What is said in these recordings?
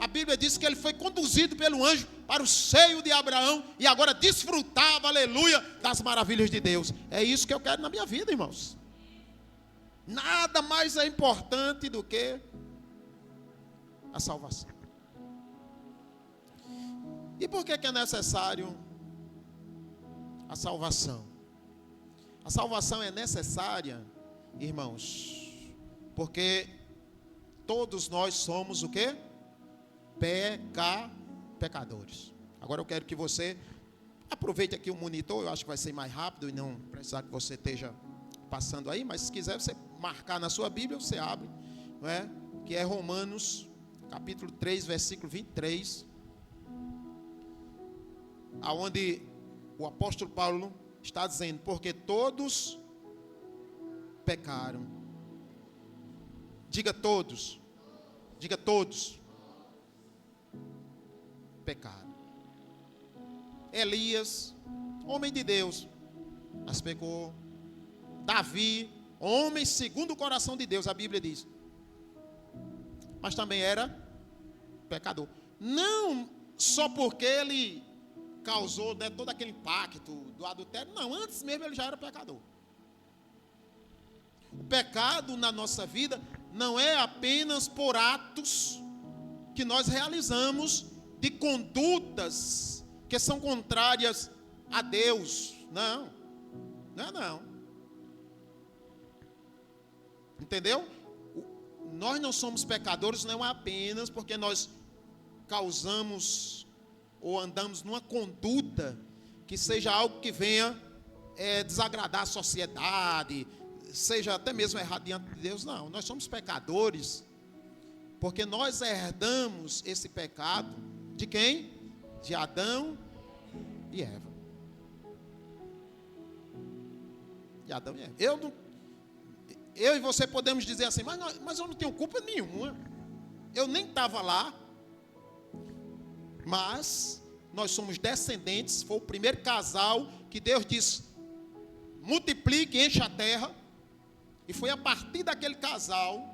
a Bíblia diz que ele foi conduzido pelo anjo para o seio de Abraão e agora desfrutava, aleluia, das maravilhas de Deus. É isso que eu quero na minha vida, irmãos. Nada mais é importante do que a salvação. E por que é necessário a salvação? A salvação é necessária, irmãos, porque todos nós somos o quê? Pecadores. Agora eu quero que você aproveite aqui o monitor, eu acho que vai ser mais rápido e não precisar que você esteja passando aí, mas se quiser você marcar na sua Bíblia, você abre, não é? Que é Romanos, capítulo 3, versículo 23, aonde o apóstolo Paulo está dizendo, porque todos pecaram. Diga todos. Diga todos. Pecaram. Elias, homem de Deus, mas pecou. Davi, homem segundo o coração de Deus, a Bíblia diz. Mas também era pecador. Não só porque ele causou, né, todo aquele impacto do adultério. Não, antes mesmo ele já era pecador. O pecado na nossa vida não é apenas por atos que nós realizamos de condutas que são contrárias a Deus. Não. Não. Entendeu? Nós não somos pecadores não apenas porque nós causamos ou andamos numa conduta que seja algo que venha desagradar a sociedade, seja até mesmo errado diante de Deus. Não, nós somos pecadores porque nós herdamos esse pecado de quem? De Adão e Eva. De Adão e Eva. Eu e você podemos dizer assim, mas eu não tenho culpa nenhuma. Eu nem estava lá. Mas nós somos descendentes, foi o primeiro casal que Deus disse, multiplique, encha a terra. E foi a partir daquele casal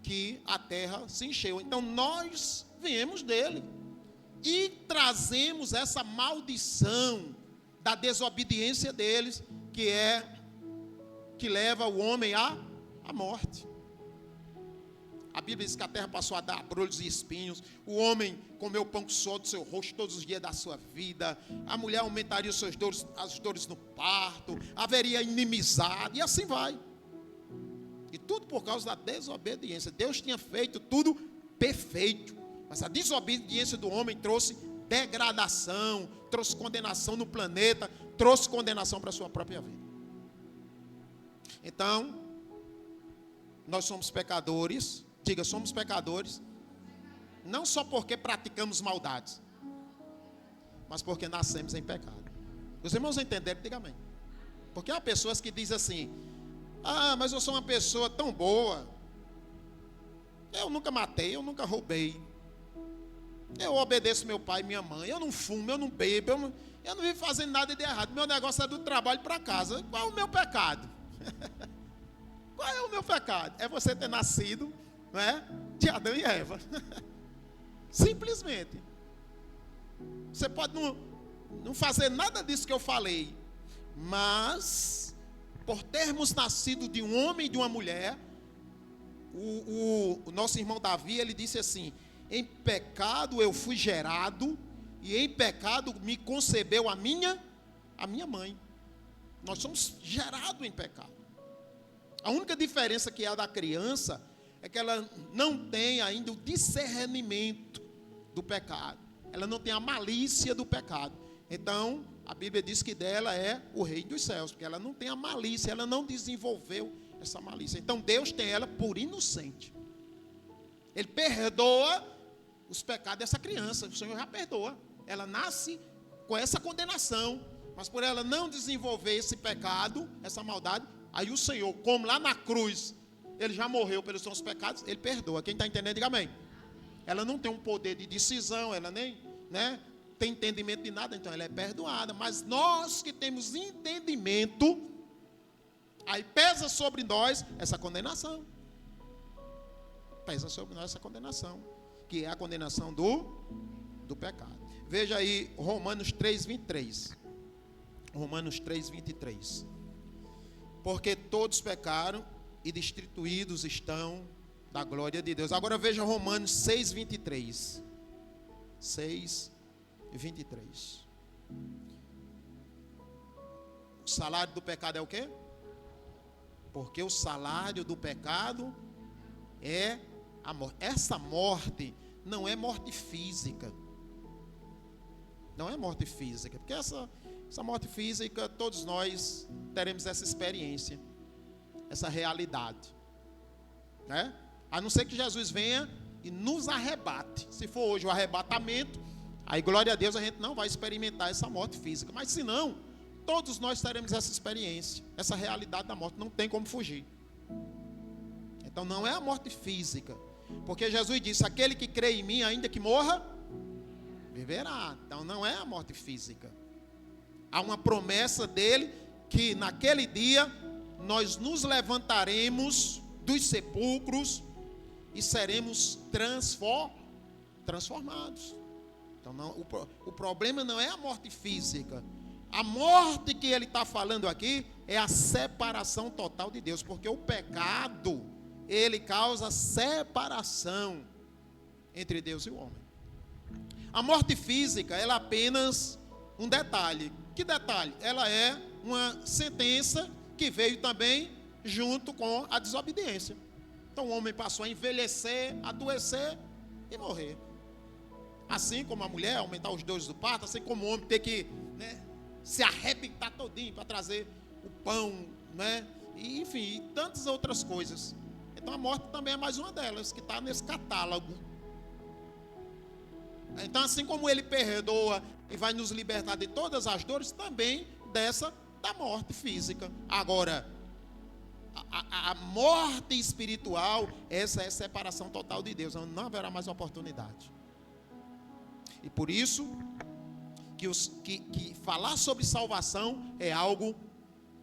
que a terra se encheu. Então nós viemos dele. E trazemos essa maldição da desobediência deles, que leva o homem à morte. A Bíblia diz que a terra passou a dar abrolhos e espinhos. O homem comeu pão com suor do seu rosto todos os dias da sua vida. A mulher aumentaria as dores no parto. Haveria inimizade. E assim vai. E tudo por causa da desobediência. Deus tinha feito tudo perfeito. Mas a desobediência do homem trouxe degradação, trouxe condenação no planeta, trouxe condenação para a sua própria vida. Então, nós somos pecadores. Diga, somos pecadores. Não só porque praticamos maldades, mas porque nascemos em pecado. Os irmãos entenderam? Diga amém. Porque há pessoas que dizem assim, mas eu sou uma pessoa tão boa. Eu nunca matei, eu nunca roubei. Eu obedeço meu pai e minha mãe. Eu não fumo, eu não bebo, eu não vivo fazendo nada de errado. Meu negócio é do trabalho para casa. Qual é o meu pecado? Qual é o meu pecado? É você ter nascido, não é, de Adão e Eva. Simplesmente. Você pode não fazer nada disso que eu falei, mas por termos nascido de um homem e de uma mulher, o nosso irmão Davi, ele disse assim, em pecado eu fui gerado e em pecado me concebeu a minha mãe. Nós somos gerados em pecado. A única diferença que há da criança é que ela não tem ainda o discernimento do pecado. Ela não tem a malícia do pecado. Então, a Bíblia diz que dela é o reino dos céus, porque ela não tem a malícia, ela não desenvolveu essa malícia. Então, Deus tem ela por inocente. Ele perdoa os pecados dessa criança, o Senhor já perdoa. Ela nasce com essa condenação, mas por ela não desenvolver esse pecado, essa maldade, aí o Senhor, como lá na cruz, ele já morreu pelos seus pecados, ele perdoa. Quem está entendendo, diga amém. Ela não tem um poder de decisão, ela nem, tem entendimento de nada, então ela é perdoada. Mas nós que temos entendimento, aí pesa sobre nós essa condenação. Pesa sobre nós essa condenação. que é a condenação do pecado. Veja aí Romanos 3:23. Romanos 3:23. Porque todos pecaram e destituídos estão da glória de Deus. Agora veja Romanos 6:23. 6:23. O salário do pecado é o quê? Porque o salário do pecado é a morte. Essa morte não é morte física. Não é morte física. Porque essa morte física, todos nós teremos essa experiência, essa realidade, né? A não ser que Jesus venha e nos arrebate. Se for hoje o arrebatamento, aí glória a Deus, a gente não vai experimentar essa morte física. Mas se não, todos nós teremos essa experiência, essa realidade da morte, não tem como fugir. Então não é a morte física, porque Jesus disse: aquele que crê em mim, ainda que morra, viverá. Então não é a morte física. Há uma promessa dele que naquele dia nós nos levantaremos dos sepulcros e seremos transformados. Então não, o problema não é a morte física. A morte que ele está falando aqui é a separação total de Deus, porque o pecado, ele causa separação entre Deus e o homem. A morte física, ela é apenas um detalhe. Que detalhe? Ela é uma sentença que veio também junto com a desobediência. Então o homem passou a envelhecer, adoecer e morrer. Assim como a mulher aumentar os dores do parto, assim como o homem ter que, né, se arrebentar todinho para trazer o pão, né? E, enfim, e tantas outras coisas. Então a morte também é mais uma delas, que está nesse catálogo. Então assim como ele perdoa e vai nos libertar de todas as dores, também dessa da morte física. Agora, a morte espiritual, essa é a separação total de Deus, não haverá mais oportunidade. E por isso que falar sobre salvação é algo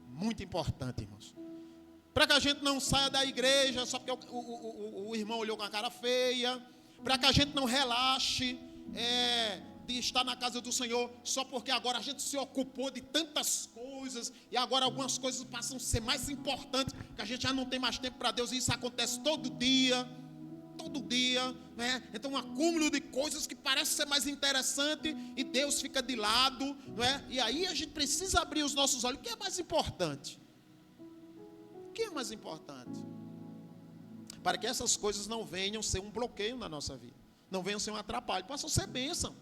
muito importante, irmãos. Para que a gente não saia da igreja só porque o irmão olhou com a cara feia, para que a gente não relaxe de estar na casa do Senhor só porque agora a gente se ocupou de tantas coisas e agora algumas coisas passam a ser mais importantes, que a gente já não tem mais tempo para Deus, e isso acontece todo dia, né? Então um acúmulo de coisas que parece ser mais interessante e Deus fica de lado, não é? E aí a gente precisa abrir os nossos olhos. O que é mais importante? O que é mais importante? Para que essas coisas não venham ser um bloqueio na nossa vida, não venham ser um atrapalho, possam ser bênção.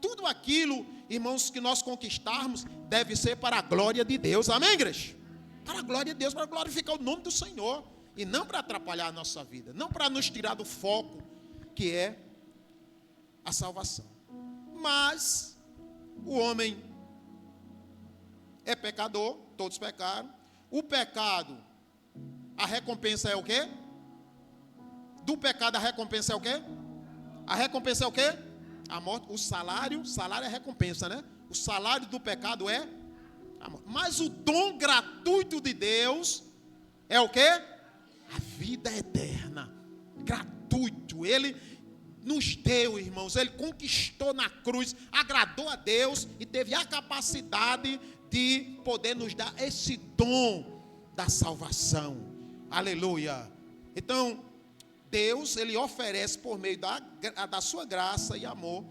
Tudo aquilo, irmãos, que nós conquistarmos deve ser para a glória de Deus. Amém, igreja? Para a glória de Deus, para glorificar o nome do Senhor. E não para atrapalhar a nossa vida, não para nos tirar do foco, que é a salvação. Mas o homem é pecador, todos pecaram. O pecado, a recompensa é o quê? Do pecado a recompensa é o quê? A recompensa é o quê? A morte. O salário é a recompensa, né? O salário do pecado é a morte. Mas o dom gratuito de Deus é o quê? A vida eterna, gratuito. Ele nos deu, irmãos, ele conquistou na cruz, agradou a Deus e teve a capacidade de poder nos dar esse dom da salvação. Aleluia. Então, Deus, ele oferece por meio da sua graça e amor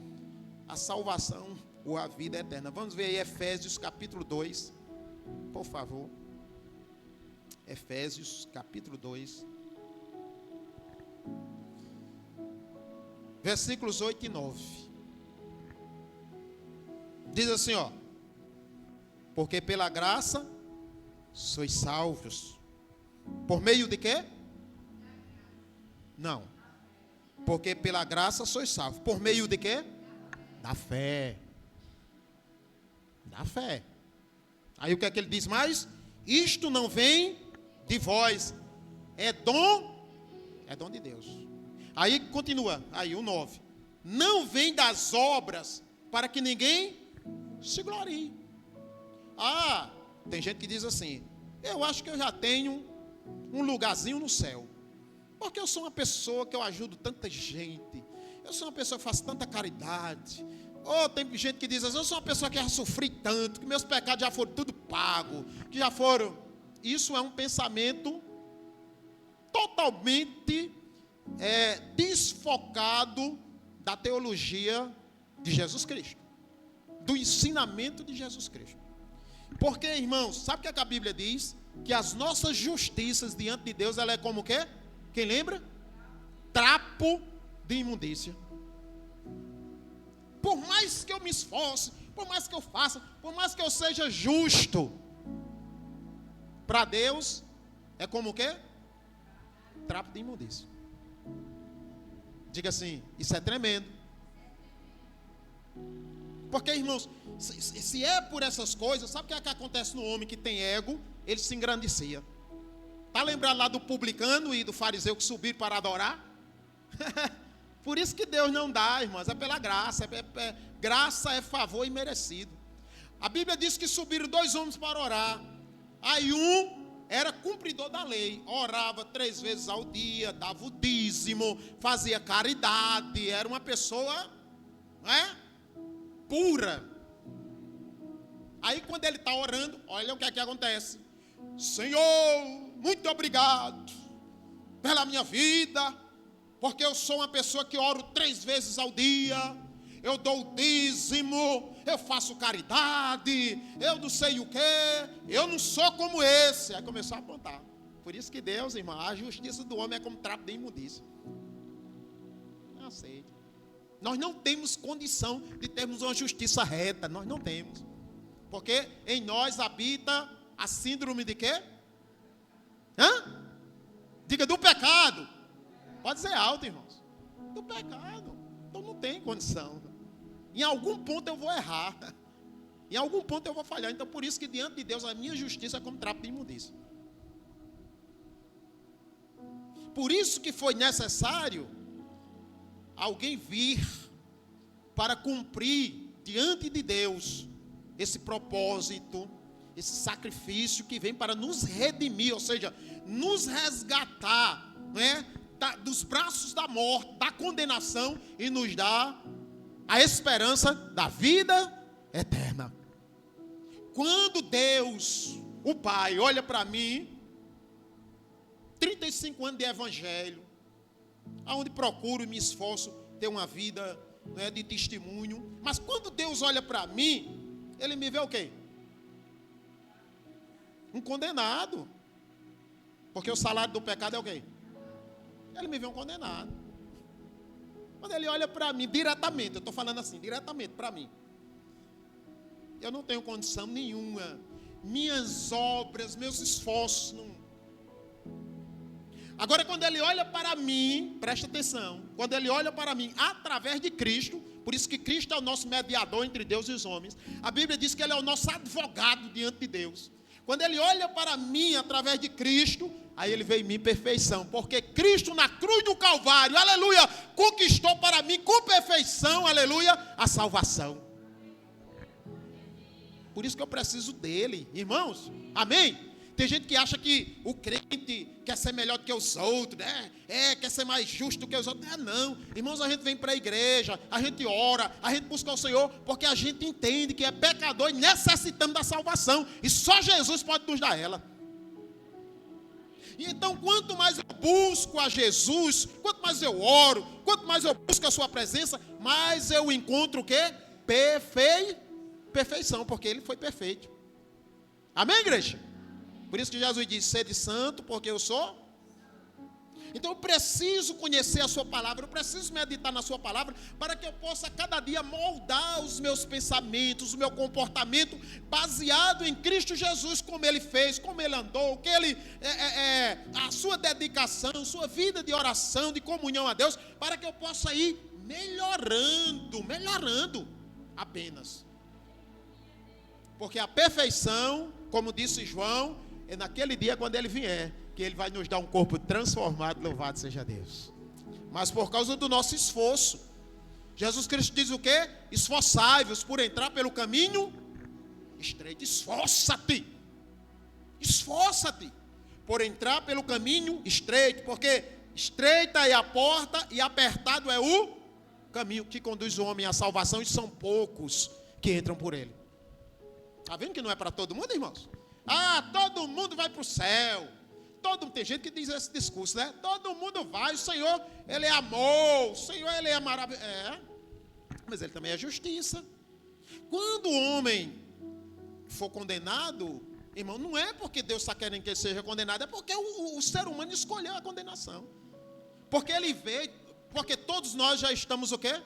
a salvação ou a vida eterna. Vamos ver aí Efésios capítulo 2, por favor. Efésios capítulo 2, versículos 8 e 9. Diz assim, ó: porque pela graça sois salvos. Por meio de quê? Não. Porque pela graça sois salvos. Por meio de quê? Da fé. Da fé. Aí o que é que ele diz mais? Isto não vem de vós, é dom de Deus. Aí continua, aí o 9. Não vem das obras, para que ninguém se glorie. Ah, tem gente que diz assim: eu acho que eu já tenho um lugarzinho no céu. Porque eu sou uma pessoa que eu ajudo tanta gente. Eu sou uma pessoa que faço tanta caridade. Ou tem gente que diz assim, eu sou uma pessoa que já sofri tanto, que meus pecados já foram tudo pago, que já foram. Isso é um pensamento totalmente desfocado da teologia de Jesus Cristo, do ensinamento de Jesus Cristo. Porque, irmãos, sabe o que a Bíblia diz? Que as nossas justiças diante de Deus, ela é como o quê? Quem lembra? Trapo de imundícia. Por mais que eu me esforce, por mais que eu faça, por mais que eu seja justo, para Deus é como o quê? Trapo de imundícia. Diga assim, isso é tremendo. Porque, irmãos, se é por essas coisas, sabe o que é que acontece no homem que tem ego? Ele se engrandecia. Está lembrado lá do publicano e do fariseu que subiram para adorar? Por isso que Deus não dá, irmãos, é pela graça. Graça é favor imerecido. A Bíblia diz que subiram 2 homens para orar. Aí um era cumpridor da lei, orava 3 vezes ao dia, dava o dízimo, fazia caridade, era uma pessoa, pura. Aí quando ele está orando, olha o que é que acontece. Senhor, muito obrigado pela minha vida, porque eu sou uma pessoa que oro 3 vezes ao dia, eu dou o dízimo, eu faço caridade, eu não sei o que, eu não sou como esse. Aí começou a apontar. Por isso que Deus, irmão, a justiça do homem é como trapo de imundícia. Não aceito. Nós não temos condição de termos uma justiça reta, nós não temos. Porque em nós habita a síndrome de quê? Diga, do pecado. Pode ser alto, irmãos. Do pecado. Então não tem condição. Em algum ponto eu vou errar. Em algum ponto eu vou falhar. Então por isso que diante de Deus a minha justiça é como trapo de imundícia. Por isso que foi necessário alguém vir para cumprir diante de Deus esse propósito, esse sacrifício que vem para nos redimir, ou seja, nos resgatar, dos braços da morte, da condenação e nos dar a esperança da vida eterna. Quando Deus, o Pai, olha para mim, 35 anos de evangelho, onde procuro e me esforço ter uma vida de testemunho, mas quando Deus olha para mim, Ele me vê o quê? Um condenado. Porque o salário do pecado é o quê? Ele me vê um condenado. Quando Ele olha para mim diretamente, eu estou falando assim, diretamente para mim, eu não tenho condição nenhuma. Minhas obras, meus esforços não. Agora quando Ele olha para mim, presta atenção, quando Ele olha para mim através de Cristo, por isso que Cristo é o nosso mediador entre Deus e os homens, a Bíblia diz que Ele é o nosso advogado diante de Deus. Quando Ele olha para mim através de Cristo, aí Ele vê em mim perfeição, porque Cristo na cruz do Calvário, aleluia, conquistou para mim com perfeição, aleluia, a salvação. Por isso que eu preciso dele, irmãos, amém? Tem gente que acha que o crente quer ser melhor do que os outros, né? Quer ser mais justo do que os outros. Não, irmãos, a gente vem para a igreja, a gente ora, a gente busca o Senhor, porque a gente entende que é pecador e necessitamos da salvação. E só Jesus pode nos dar ela. E então, quanto mais eu busco a Jesus, quanto mais eu oro, quanto mais eu busco a sua presença, mais eu encontro o quê? Perfeição, porque Ele foi perfeito. Amém, igreja? Por isso que Jesus diz, sede santo, porque eu sou. Então eu preciso conhecer a sua palavra, eu preciso meditar na sua palavra, para que eu possa cada dia moldar os meus pensamentos, o meu comportamento, baseado em Cristo Jesus, como Ele fez, como Ele andou, que Ele, a sua dedicação, sua vida de oração, de comunhão a Deus, para que eu possa ir melhorando apenas. Porque a perfeição, como disse João, é naquele dia quando Ele vier, que Ele vai nos dar um corpo transformado, louvado seja Deus. Mas por causa do nosso esforço, Jesus Cristo diz o quê? Esforçai-vos por entrar pelo caminho estreito. Esforça-te por entrar pelo caminho estreito, porque Estreita é a porta e apertado é o caminho que conduz o homem à salvação, e são poucos que entram por ele. Está vendo que não é para todo mundo, irmãos? Todo mundo vai para o céu. Tem gente que diz esse discurso, né? Todo mundo vai, o Senhor, Ele é amor, o Senhor, Ele é maravilha. Mas Ele também é justiça. Quando o homem for condenado, irmão, não é porque Deus está querendo que ele seja condenado, é porque o ser humano escolheu a condenação. Porque ele veio, porque todos nós já estamos o quê?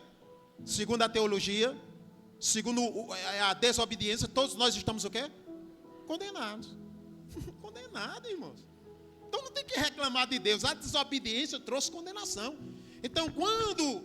Segundo a teologia, segundo a desobediência, todos nós estamos o quê? Condenados. Condenados, irmãos. Então não tem que reclamar de Deus. A desobediência trouxe condenação. Então quando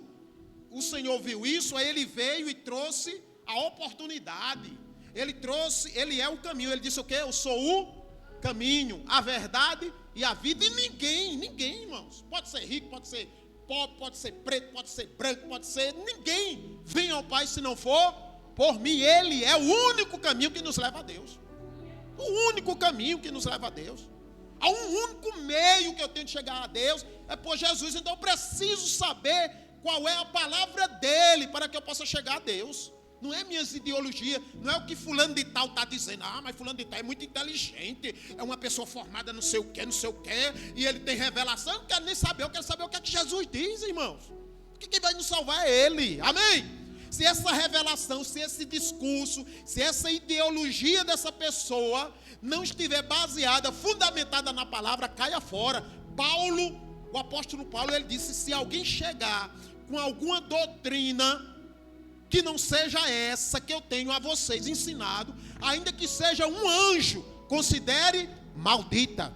o Senhor viu isso, aí Ele veio e trouxe a oportunidade. Ele é o caminho. Ele disse o quê? Eu sou o caminho, a verdade e a vida. E ninguém, irmãos. Pode ser rico, pode ser pobre, pode ser preto, pode ser branco, pode ser... Ninguém vem ao Pai se não for por mim. Ele é o único caminho que nos leva a Deus. O único caminho que nos leva a Deus. Há um único meio que eu tenho de chegar a Deus, é por Jesus. Então eu preciso saber qual é a palavra dele para que eu possa chegar a Deus. Não é minhas ideologias, não é o que fulano de tal está dizendo. Mas fulano de tal é muito inteligente, é uma pessoa formada não sei o que, e ele tem revelação. Eu não quero nem saber, eu quero saber o que é que Jesus diz, irmãos. O que vai nos salvar é Ele, amém? Se essa revelação, se esse discurso, se essa ideologia dessa pessoa não estiver baseada, fundamentada na palavra, caia fora. O apóstolo Paulo, ele disse: se alguém chegar com alguma doutrina que não seja essa que eu tenho a vocês ensinado, ainda que seja um anjo, considere maldita.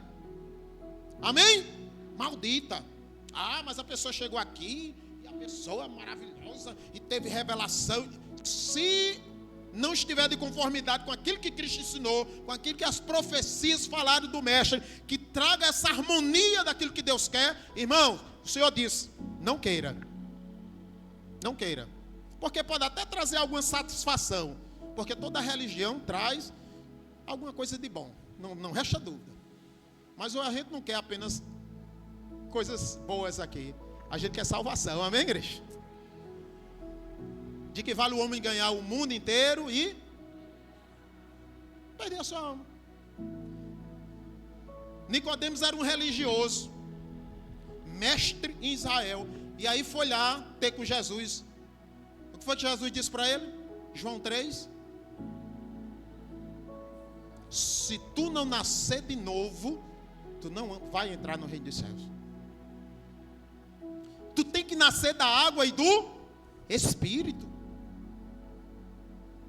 Amém? Maldita. Mas a pessoa chegou aqui, e a pessoa é maravilhosa, e teve revelação. Se não estiver de conformidade com aquilo que Cristo ensinou, com aquilo que as profecias falaram do Mestre, que traga essa harmonia daquilo que Deus quer, irmão, o Senhor disse: não queira. Não queira. Porque pode até trazer alguma satisfação, porque toda religião traz alguma coisa de bom, não resta dúvida. Mas a gente não quer apenas coisas boas aqui, a gente quer salvação, amém, igreja? De que vale o homem ganhar o mundo inteiro e perder a sua alma. Nicodemos era um religioso, mestre em Israel, e aí foi lá ter com Jesus. O que foi que Jesus disse para ele? João 3. Se tu não nascer de novo, tu não vai entrar no reino dos céus. Tu tem que nascer da água e do Espírito.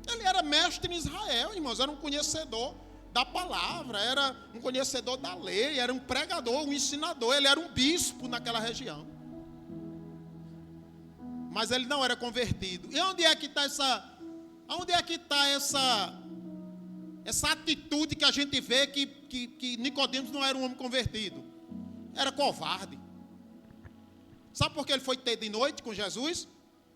Ele era mestre em Israel, irmãos, era um conhecedor da palavra, era um conhecedor da lei, era um pregador, um ensinador, ele era um bispo naquela região. Mas ele não era convertido. E onde é que está essa atitude que a gente vê que Nicodemos não era um homem convertido? Era covarde. Sabe por que ele foi ter de noite com Jesus?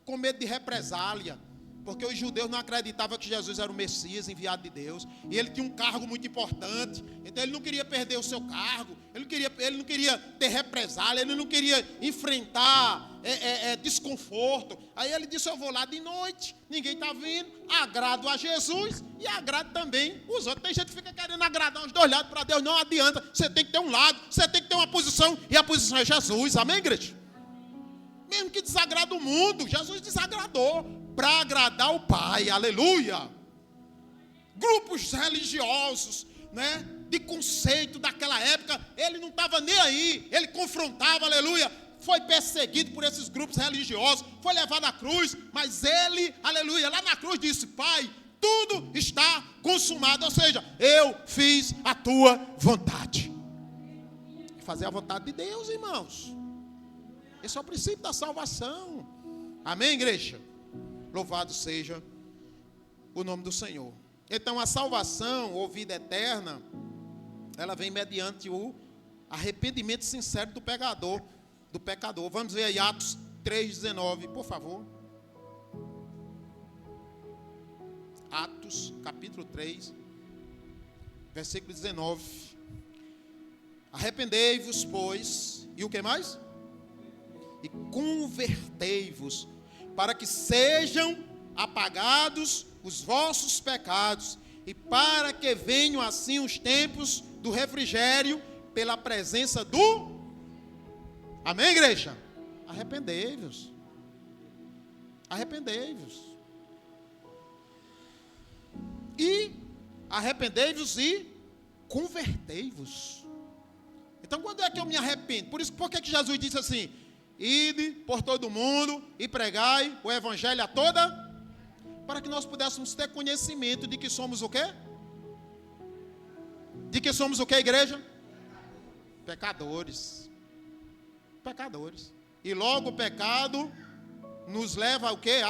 Com medo de represália. Porque os judeus não acreditavam que Jesus era o Messias enviado de Deus. E ele tinha um cargo muito importante. Então ele não queria perder o seu cargo. Ele não queria ter represália. Ele não queria enfrentar desconforto. Aí ele disse: eu vou lá de noite. Ninguém está vindo. Agrado a Jesus e agrado também os outros. Tem gente que fica querendo agradar os dois lados para Deus. Não adianta. Você tem que ter um lado. Você tem que ter uma posição. E a posição é Jesus. Amém, igreja? Mesmo que desagrada o mundo, Jesus desagradou para agradar o Pai, aleluia. Grupos religiosos, né, de conceito daquela época, ele não estava nem aí, ele confrontava, aleluia. Foi perseguido por esses grupos religiosos, foi levado à cruz, mas ele, aleluia, lá na cruz disse: Pai, tudo está consumado, ou seja, eu fiz a tua vontade. Fazer a vontade de Deus, irmãos. Esse é o princípio da salvação. Amém, igreja? Louvado seja o nome do Senhor. Então a salvação, ou vida eterna, ela vem mediante o arrependimento sincero do pecador. Vamos ver aí Atos 3,19, por favor. Atos, capítulo 3, versículo 19. Arrependei-vos, pois, e o que mais? e convertei-vos, para que sejam apagados os vossos pecados, e para que venham assim os tempos do refrigério, pela presença do... Amém, igreja? Arrependei-vos. Arrependei-vos. E arrependei-vos e convertei-vos. Então, quando é que eu me arrependo? Por que Jesus disse assim: ide por todo mundo e pregai o evangelho a toda? Para que nós pudéssemos ter conhecimento de que somos o quê? De que somos o quê, igreja? Pecadores. Pecadores. E logo o pecado nos leva ao quê?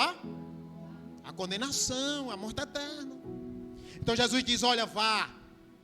A condenação, a morte eterna. Então Jesus diz: olha, vá,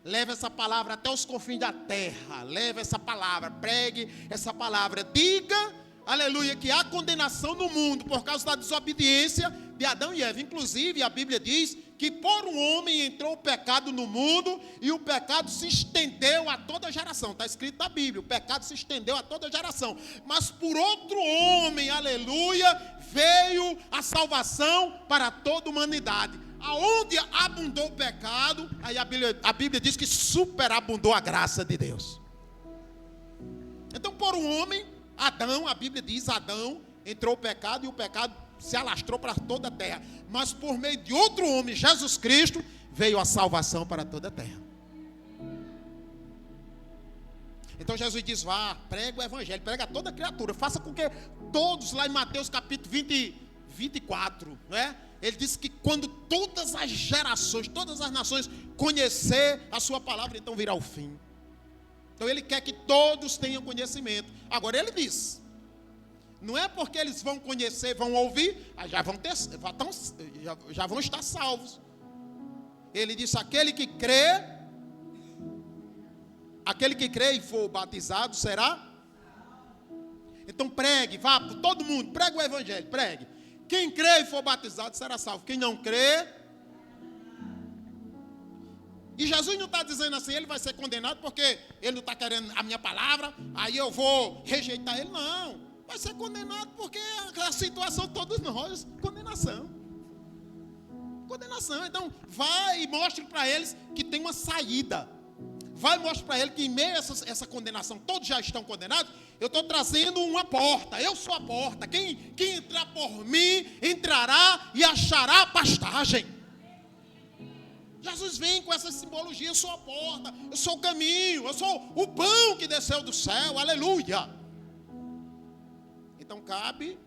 leve essa palavra até os confins da terra. Leve essa palavra, pregue essa palavra. Diga, aleluia, que há condenação no mundo por causa da desobediência de Adão e Eva. Inclusive, a Bíblia diz que por um homem entrou o pecado no mundo e o pecado se estendeu a toda geração. Está escrito na Bíblia, o pecado se estendeu a toda geração. Mas por outro homem, aleluia, veio a salvação para toda a humanidade. Aonde abundou o pecado, aí a Bíblia diz que superabundou a graça de Deus. Então, por um homem, Adão, a Bíblia diz, Adão, entrou o pecado e o pecado se alastrou para toda a terra. Mas por meio de outro homem, Jesus Cristo, veio a salvação para toda a terra. Então Jesus diz: vá, prega o evangelho, prega a toda criatura, faça com que todos, lá em Mateus capítulo 24, não é? Ele disse que quando todas as gerações, todas as nações conhecer a sua palavra, então virá o fim. Então ele quer que todos tenham conhecimento. Agora ele diz, não é porque eles vão conhecer, vão ouvir, já vão estar salvos. Ele disse: aquele que crê e for batizado será. Então pregue, vá para todo mundo, pregue o evangelho, pregue. Quem crê e for batizado será salvo. Quem não crê... E Jesus não está dizendo assim, ele vai ser condenado porque ele não está querendo a minha palavra, aí eu vou rejeitar ele. Não, vai ser condenado porque a situação de todos nós, condenação. Condenação. Então, vai e mostre para eles que tem uma saída. Vai e mostre para eles que em meio a essa condenação, todos já estão condenados, eu estou trazendo uma porta, eu sou a porta. Quem entrar por mim, entrará e achará pastagem. Jesus vem com essa simbologia: eu sou a porta, eu sou o caminho, eu sou o pão que desceu do céu, aleluia. Então cabe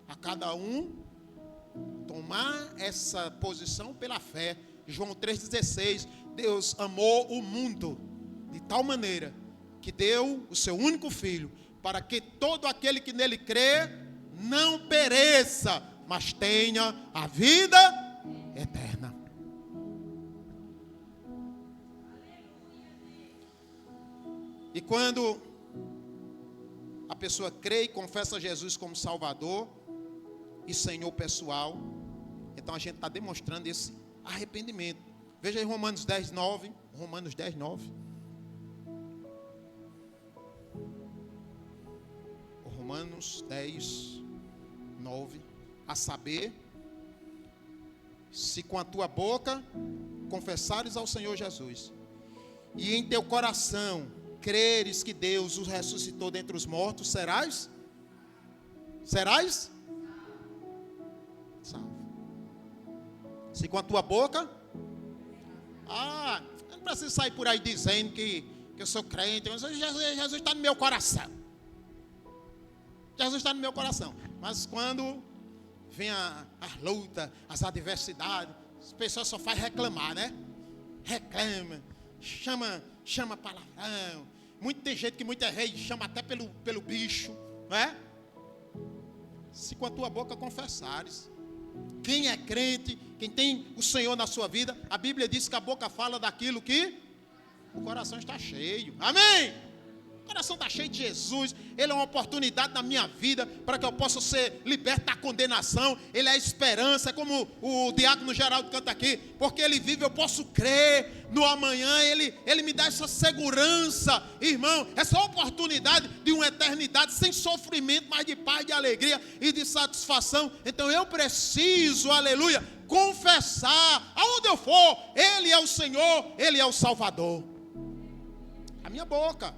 a cada um tomar essa posição pela fé. João 3,16, Deus amou o mundo de tal maneira que deu o seu único filho, para que todo aquele que nele crê não pereça, mas tenha a vida eterna. E quando a pessoa crê e confessa Jesus como Salvador e Senhor pessoal, então a gente está demonstrando esse arrependimento. Veja aí Romanos 10, 9. Romanos 10, 9. Romanos 10, 9. A saber, se com a tua boca confessares ao Senhor Jesus, e em teu coração creres que Deus o ressuscitou dentre os mortos, serás salvo. Se com a tua boca, eu não preciso sair por aí dizendo que eu sou crente, mas Jesus está no meu coração. Jesus está no meu coração. Mas quando vem as lutas, as adversidades, as pessoas só fazem reclamar, né? Reclama, chama palavrão. Tem gente que muitas vezes chama até pelo bicho, não é? Se com a tua boca confessares. Quem é crente, quem tem o Senhor na sua vida, a Bíblia diz que a boca fala daquilo que o coração está cheio. Amém? O coração está cheio de Jesus. Ele é uma oportunidade na minha vida para que eu possa ser liberto da condenação. Ele é a esperança, como o diácono Geraldo canta aqui, porque Ele vive, eu posso crer no amanhã. Ele me dá essa segurança, irmão, essa oportunidade de uma eternidade sem sofrimento, mas de paz, de alegria e de satisfação. Então eu preciso, aleluia, confessar, aonde eu for, Ele é o Senhor, Ele é o Salvador. A minha boca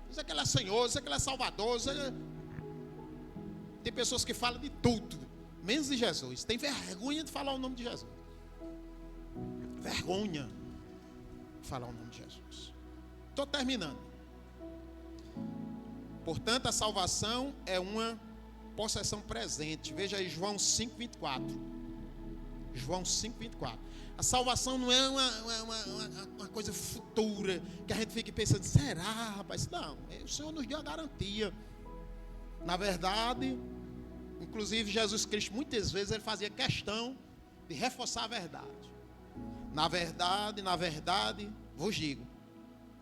diz que Ele é Senhor, diz que Ele é Salvador. Tem pessoas que falam de tudo, menos de Jesus. Tem vergonha de falar o nome de Jesus. Vergonha de falar o nome de Jesus. Estou terminando. Portanto, a salvação é uma possessão presente. Veja aí João 5,24. João 5,24. A salvação não é uma coisa futura, que a gente fique pensando, será, rapaz? Não, o Senhor nos deu a garantia. Na verdade, inclusive Jesus Cristo, muitas vezes, Ele fazia questão de reforçar a verdade. Na verdade, vos digo.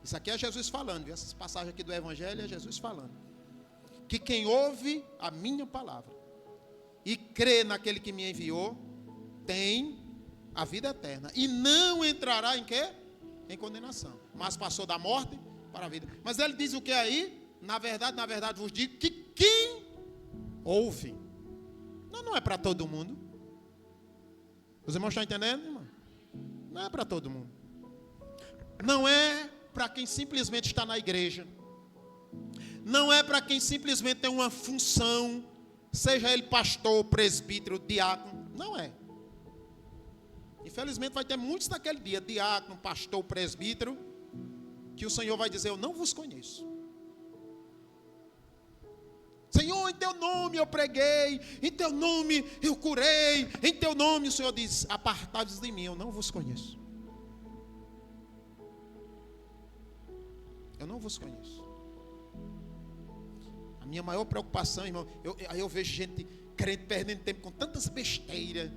Isso aqui é Jesus falando, viu? Essas passagens aqui do Evangelho é Jesus falando. Que quem ouve a minha palavra e crê naquele que me enviou, tem a vida eterna. E não entrará em quê? Em condenação. Mas passou da morte para a vida. Mas ele diz o que aí? Na verdade vos digo que quem ouve. Não é para todo mundo. Os irmãos estão entendendo, irmão? Não é para todo mundo. Não é para quem simplesmente está na igreja. Não é para quem simplesmente tem uma função, seja ele pastor, presbítero, diácono. Não é. Infelizmente vai ter muitos naquele dia, diácono, pastor, presbítero, que o Senhor vai dizer, eu não vos conheço. Senhor, em teu nome eu preguei, em teu nome eu curei, em teu nome o Senhor diz, apartai-vos de mim, eu não vos conheço. Eu não vos conheço. A minha maior preocupação, irmão, eu vejo gente crente perdendo tempo com tantas besteiras.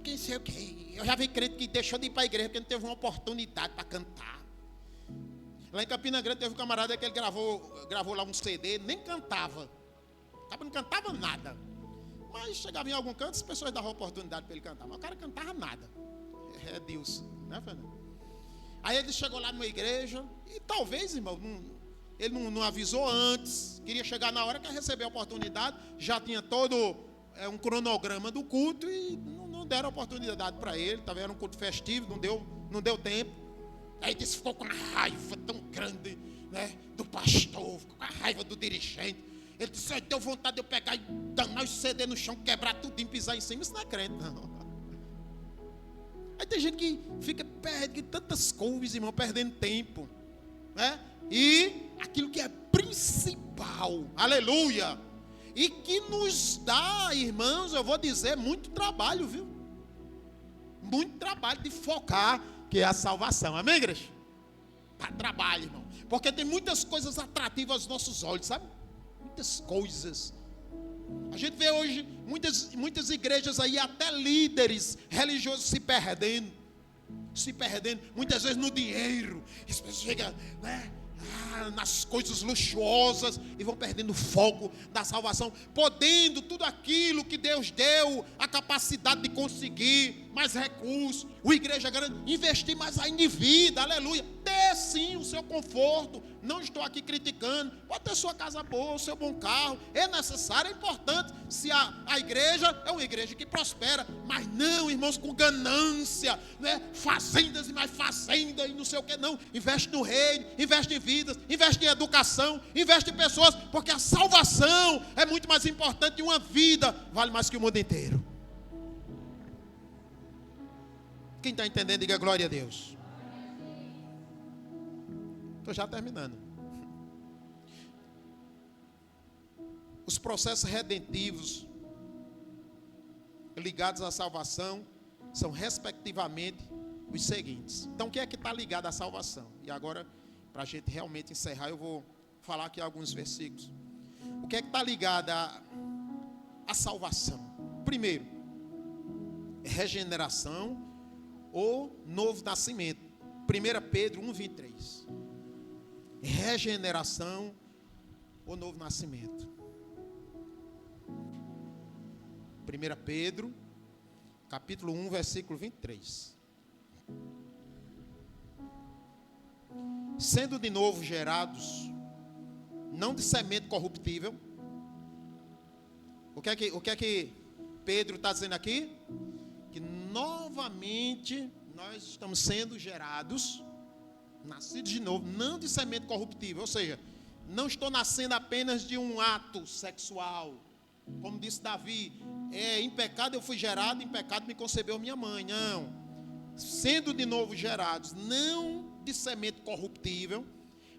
Quem sei o quê. Eu já vi crente que deixou de ir para a igreja porque não teve uma oportunidade para cantar. Lá em Campina Grande teve um camarada que ele gravou lá um CD, nem cantava. Não cantava nada. Mas chegava em algum canto, as pessoas davam oportunidade para ele cantar. Mas o cara cantava nada. É Deus, né, Fernando? Aí ele chegou lá numa igreja e talvez, irmão, ele não avisou antes. Queria chegar na hora que ia receber a oportunidade. Já tinha todo um cronograma do culto e não deram oportunidade para ele. Talvez era um culto festivo, não deu tempo. Aí disse, ficou com uma raiva tão grande, né, do pastor, ficou com a raiva do dirigente. Ele disse, deu vontade de eu pegar e danar os CD no chão, quebrar tudo e pisar em cima. Isso não é crente, não. Aí tem gente que fica perdendo tantas coisas, irmão, perdendo tempo, né? E aquilo que é principal, aleluia, e que nos dá, irmãos, eu vou dizer, muito trabalho, viu? Muito trabalho de focar, que é a salvação, amém, igreja? Dá trabalho, irmão, porque tem muitas coisas atrativas aos nossos olhos, sabe? Muitas coisas. A gente vê hoje muitas igrejas aí, até líderes religiosos se perdendo, muitas vezes no dinheiro. As pessoas chegam, né, nas coisas luxuosas e vão perdendo o foco da salvação, podendo tudo aquilo que Deus deu, a capacidade de conseguir mais recursos, a igreja grande, investir mais ainda em vida, aleluia, ter sim o seu conforto. Não estou aqui criticando, pode ter sua casa boa, o seu bom carro, é necessário, é importante, se a igreja é uma igreja que prospera, mas não, irmãos, com ganância, né? Fazendas e mais fazendas e não sei o que, não. Investe no reino, investe em vidas, investe em educação, investe em pessoas, porque a salvação é muito mais importante e uma vida vale mais que o mundo inteiro. Quem está entendendo, diga glória a Deus. Estou já terminando. Os processos redentivos ligados à salvação são, respectivamente, os seguintes. Então, o que é que está ligado à salvação? E agora, para a gente realmente encerrar, eu vou falar aqui alguns versículos. O que é que está ligado à salvação? Primeiro, regeneração ou novo nascimento. 1 Pedro 1,23. Regeneração o novo nascimento. 1 Pedro, capítulo 1, versículo 23. Sendo de novo gerados, não de semente corruptível. O que é que Pedro está dizendo aqui? Que novamente nós estamos sendo gerados, nascidos de novo, não de semente corruptível. Ou seja, não estou nascendo apenas de um ato sexual. Como disse Davi, em pecado eu fui gerado, em pecado me concebeu minha mãe. Não. Sendo de novo gerados, não de semente corruptível,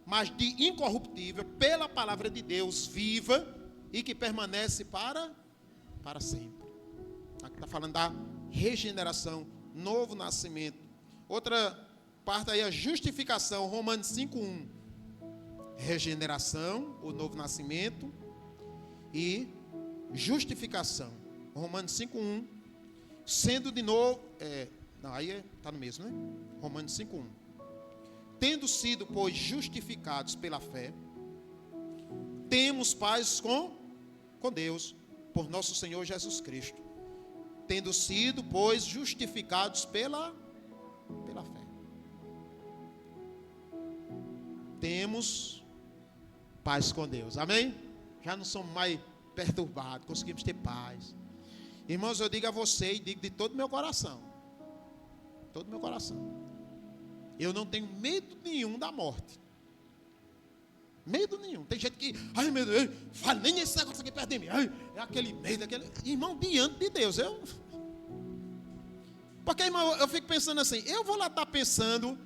mas de incorruptível, pela palavra de Deus viva e que permanece para sempre. Aqui está falando da regeneração, novo nascimento. Outra parte aí é a justificação, Romanos 5:1. Regeneração, o novo nascimento, e justificação, Romanos 5:1. Sendo de novo, aí está no mesmo, né? Romanos 5:1. Tendo sido, pois, justificados pela fé, temos paz com Deus, por nosso Senhor Jesus Cristo. Tendo sido, pois, justificados pela fé. Temos paz com Deus, amém? Já não somos mais perturbados, conseguimos ter paz. Irmãos, eu digo a você e digo de todo o meu coração. Todo o meu coração. Eu não tenho medo nenhum da morte. Medo nenhum. Tem gente que, ai meu Deus, fala nem esse negócio aqui perto de mim. Ai, é aquele medo, aquele. Irmão, diante de Deus, porque, irmão, eu fico pensando assim, eu vou lá estar pensando,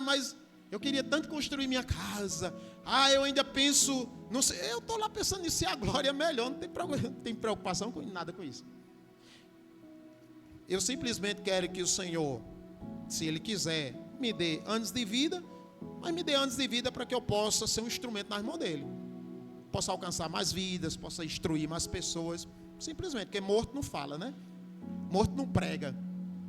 mas eu queria tanto construir minha casa. Eu ainda penso, não sei, eu estou lá pensando nisso, se a glória é melhor, não tem preocupação com nada com isso. Eu simplesmente quero que o Senhor, se Ele quiser, me dê anos de vida, mas me dê anos de vida para que eu possa ser um instrumento nas mãos dEle. Possa alcançar mais vidas, possa instruir mais pessoas, simplesmente, porque morto não fala, né? Morto não prega.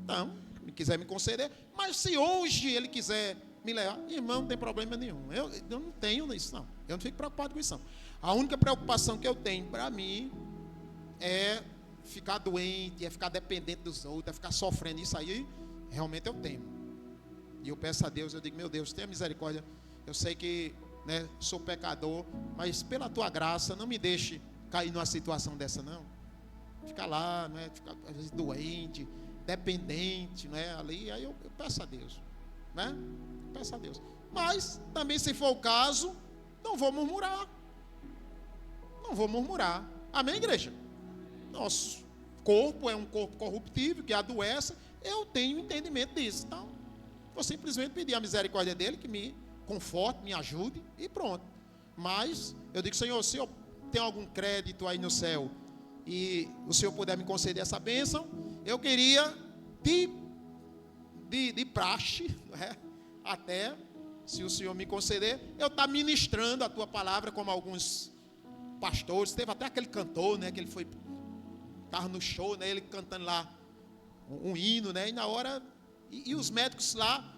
Então, se quiser me conceder, mas se hoje Ele quiser me levar, irmão, não tem problema nenhum. Eu não tenho isso, não. Eu não fico preocupado com isso, não. A única preocupação que eu tenho para mim é ficar doente, é ficar dependente dos outros, é ficar sofrendo. Isso aí, realmente eu tenho. E eu peço a Deus, eu digo, meu Deus, tenha misericórdia. Eu sei que, né, sou pecador, mas pela tua graça, não me deixe cair numa situação dessa, não. Ficar lá, né, ficar às vezes doente, dependente, né, ali, aí eu peço a Deus, né? Peço a Deus. Mas, também se for o caso, não vou murmurar. Não vou murmurar. Amém, igreja? Nosso corpo é um corpo corruptível, que adoece. Eu tenho entendimento disso. Então, vou simplesmente pedir a misericórdia dele, que me conforte, me ajude, e pronto. Mas, eu digo, Senhor, se eu tenho algum crédito aí no céu, e o Senhor puder me conceder essa bênção, eu queria de praxe, né? Até, se o Senhor me conceder, eu estar ministrando a tua palavra, como alguns pastores. Teve até aquele cantor, né, que ele estava no show, né, ele cantando lá um hino, né, e na hora, e os médicos lá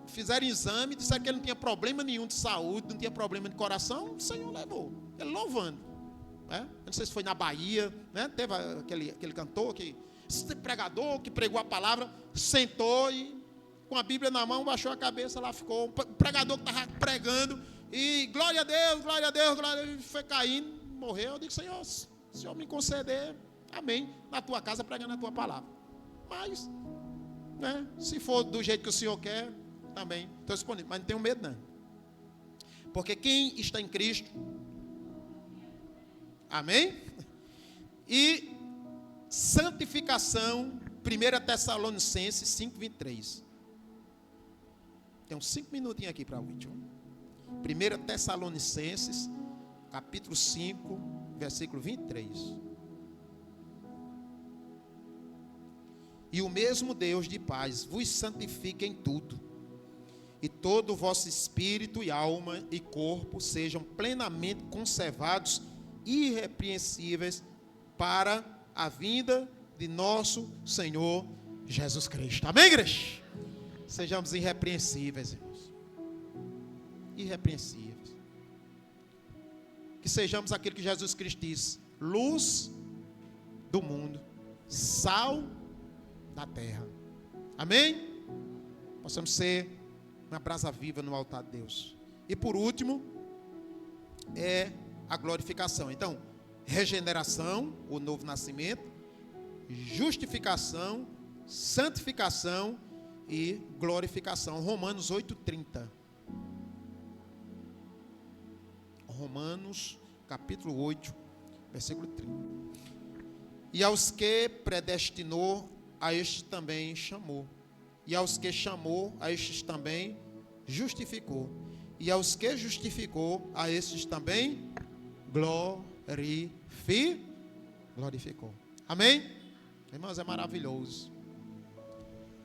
fizeram exame, disseram que ele não tinha problema nenhum de saúde, não tinha problema de coração. O Senhor levou, ele louvando, né? Eu não sei se foi na Bahia, né, teve aquele cantor, esse pregador que pregou a palavra, sentou e com a Bíblia na mão, baixou a cabeça, lá ficou o pregador que estava pregando, e glória a Deus, glória a Deus, glória a Deus, foi caindo, morreu. Eu digo, Senhor, se o Senhor me conceder, amém, na tua casa pregando a tua palavra. Mas, né, se for do jeito que o Senhor quer, também estou disponível, mas não tenho medo não, porque quem está em Cristo, amém, e santificação, 1 Tessalonicenses 5:23. Tem uns 5 minutinhos aqui para o último. 1 Tessalonicenses, capítulo 5, versículo 23. E o mesmo Deus de paz vos santifique em tudo, e todo o vosso espírito e alma e corpo sejam plenamente conservados, irrepreensíveis, para a vinda de nosso Senhor Jesus Cristo. Amém, igreja? Sejamos irrepreensíveis, irmãos. Irrepreensíveis. que sejamos aquilo que Jesus Cristo disse: luz do mundo, sal da terra. Amém? Possamos ser uma brasa viva no altar de Deus. E por último, é a glorificação. Então, regeneração, o novo nascimento, justificação, santificação e glorificação. Romanos 8:30. Romanos capítulo 8, versículo 30. E aos que predestinou, a estes também chamou. E aos que chamou, a estes também justificou. E aos que justificou, a estes também glorificou. Amém? Irmãos, é maravilhoso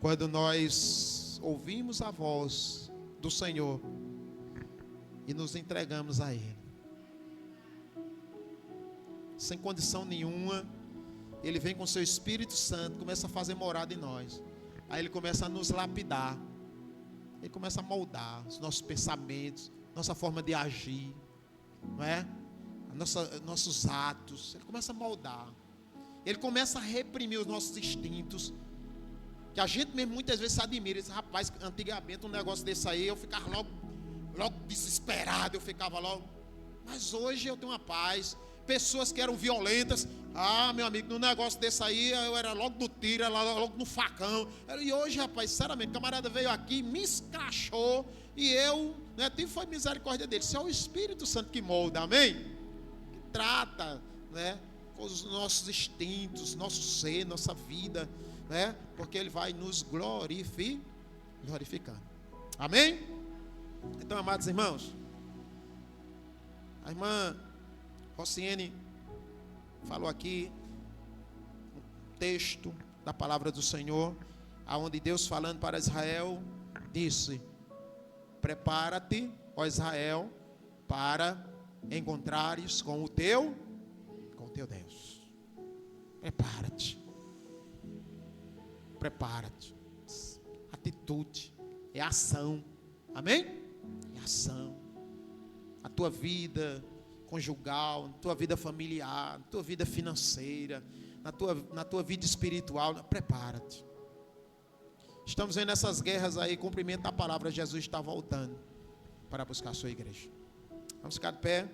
quando nós ouvimos a voz do Senhor e nos entregamos a Ele. Sem condição nenhuma, Ele vem com seu Espírito Santo, começa a fazer morada em nós. Aí Ele começa a nos lapidar. Ele começa a moldar os nossos pensamentos, nossa forma de agir, não é? Nossos atos. Ele começa a moldar. Ele começa a reprimir os nossos instintos, que a gente mesmo muitas vezes se admira. Diz: rapaz, antigamente um negócio desse aí, eu ficava logo desesperado, eu ficava logo. Mas hoje eu tenho uma paz. Pessoas que eram violentas, meu amigo, no negócio desse aí, eu era logo no tiro, era logo no facão. E hoje, rapaz, sinceramente, o camarada veio aqui, me escrachou, e eu, tive foi misericórdia dele. Isso é o Espírito Santo que molda, amém? Que trata, com os nossos instintos, nosso ser, nossa vida, porque Ele vai nos glorificando. Amém? Então, amados irmãos, a irmã Rociene falou aqui um texto da palavra do Senhor, aonde Deus, falando para Israel, disse: prepara-te, ó Israel, para encontrares com o teu Deus. Prepara-te. Atitude, é ação. Amém? É ação. A tua vida conjugal, na tua vida familiar, na tua vida financeira, na tua vida espiritual, prepara-te. Estamos vendo essas guerras aí, cumprimento da palavra, Jesus está voltando para buscar a sua igreja. Vamos ficar de pé.